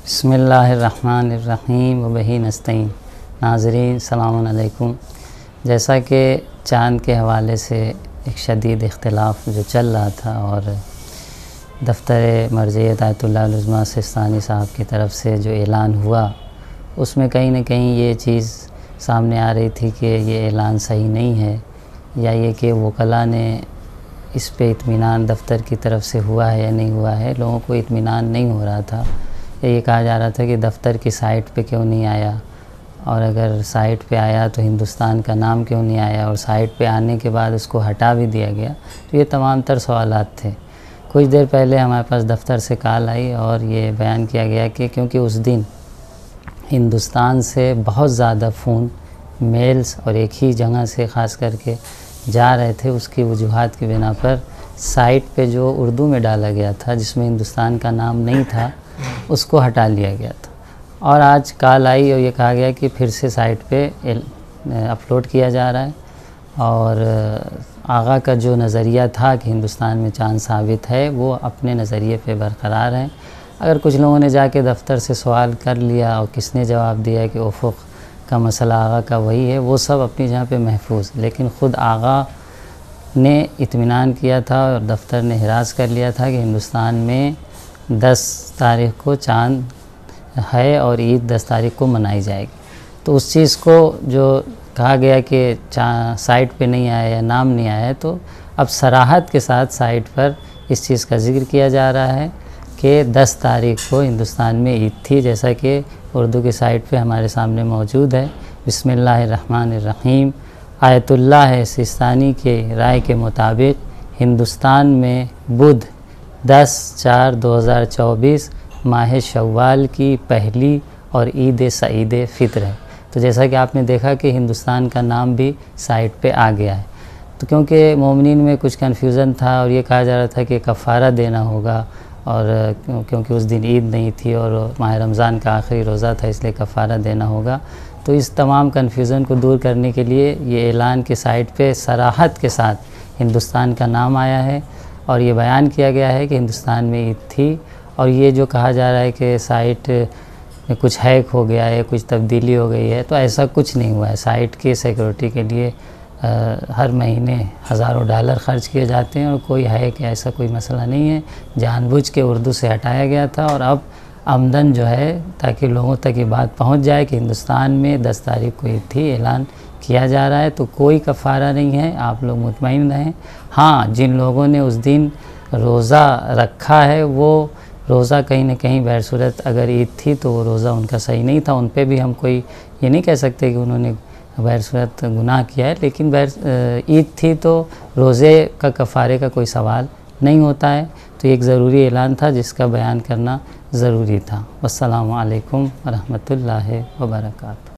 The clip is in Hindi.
बिस्मिल्लाहिर्रहमानिर्रहीम व बिही नस्तईन। नाज़रीन सलामुन अलैकुम। जैसा कि चाँद के हवाले से एक शदीद इख्तिलाफ़ जो चल रहा था और दफ्तर मर्ज़ियत आयतुल्लाह उल-उज़्मा सिस्तानी साहब की तरफ से जो ऐलान हुआ, उसमें कहीं न कहीं ये चीज़ सामने आ रही थी कि ये ऐलान सही नहीं है, या ये कि वकला ने इस पे इत्मीनान दफ्तर की तरफ से हुआ है या नहीं हुआ है। लोगों को इत्मीनान नहीं हो रहा था। ये कहा जा रहा था कि दफ़्तर की साइट पे क्यों नहीं आया, और अगर साइट पे आया तो हिंदुस्तान का नाम क्यों नहीं आया, और साइट पे आने के बाद उसको हटा भी दिया गया। तो ये तमाम तर सवालात थे। कुछ देर पहले हमारे पास दफ़्तर से कॉल आई और ये बयान किया गया कि क्योंकि उस दिन हिंदुस्तान से बहुत ज़्यादा फ़ोन मेल्स और एक ही जगह से ख़ास करके जा रहे थे, उसकी वजूहात की बिना पर साइट पे जो उर्दू में डाला गया था जिसमें हिंदुस्तान का नाम नहीं था, उसको हटा लिया गया था। और आज कॉल आई और ये कहा गया कि फिर से साइट पे अपलोड किया जा रहा है। और आगा का जो नज़रिया था कि हिंदुस्तान में चाँद साबित है, वो अपने नज़रिए पे बरकरार हैं। अगर कुछ लोगों ने जाके दफ्तर से सवाल कर लिया और किसने जवाब दिया कि उफ़ुक़ का मसला आगा का वही है, वो सब अपनी जगह पे महफूज, लेकिन ख़ुद आगा ने इत्मीनान किया था और दफ्तर ने हिरास कर लिया था कि हिंदुस्तान में 10 तारीख़ को चाँद है और ईद 10 तारीख़ को मनाई जाएगी। तो उस चीज़ को जो कहा गया कि साइट पे नहीं आया या नाम नहीं आया है, तो अब सराहत के साथ साइट पर इस चीज़ का ज़िक्र किया जा रहा है कि 10 तारीख़ को हिंदुस्तान में ईद थी, जैसा कि उर्दू की साइट पे हमारे सामने मौजूद है। बिस्मिल्लाहिर्रहमानिर्रहीम। आयतुल्लाह सिस्तानी के राय के मुताबिक हिंदुस्तान में बुध 10/4/2024 माह शव्वाल की पहली और ईद सईद फ़ित्र है। तो जैसा कि आपने देखा कि हिंदुस्तान का नाम भी साइट पे आ गया है। तो क्योंकि मोमिनीन में कुछ कन्फ्यूज़न था और ये कहा जा रहा था कि कफ़ारा देना होगा, और क्योंकि उस दिन ईद नहीं थी और माह रमज़ान का आखिरी रोज़ा था, इसलिए कफ़ारा देना होगा। तो इस तमाम कन्फ्यूज़न को दूर करने के लिए ये ऐलान की साइट पे सराहत के साथ हिंदुस्तान का नाम आया है और ये बयान किया गया है कि हिंदुस्तान में ईद थी। और ये जो कहा जा रहा है कि साइट में कुछ हैक हो गया है, कुछ तब्दीली हो गई है, तो ऐसा कुछ नहीं हुआ है। साइट की सिक्योरिटी के लिए हर महीने हज़ारों डॉलर ख़र्च किए जाते हैं और कोई हैक या ऐसा कोई मसला नहीं है। जानबूझ के उर्दू से हटाया गया था और अब आमदन जो है, ताकि लोगों तक ये बात पहुंच जाए कि हिंदुस्तान में 10 तारीख़ को ईद थी, ऐलान किया जा रहा है। तो कोई कफ़ारा नहीं है, आप लोग मुतमईन रहें। हाँ, जिन लोगों ने उस दिन रोज़ा रखा है, वो रोज़ा कहीं न कहीं बहरसूरत अगर ईद थी तो वो रोज़ा उनका सही नहीं था। उन पे भी हम कोई ये नहीं कह सकते कि उन्होंने बहरसूरत गुनाह किया है, लेकिन ईद थी तो रोज़े का कफ़ारे का कोई सवाल नहीं होता है। तो एक ज़रूरी ऐलान था जिसका बयान करना ज़रूरी था। वस्सलामु अलैकुम व रहमतुल्लाहि व बरकातहू।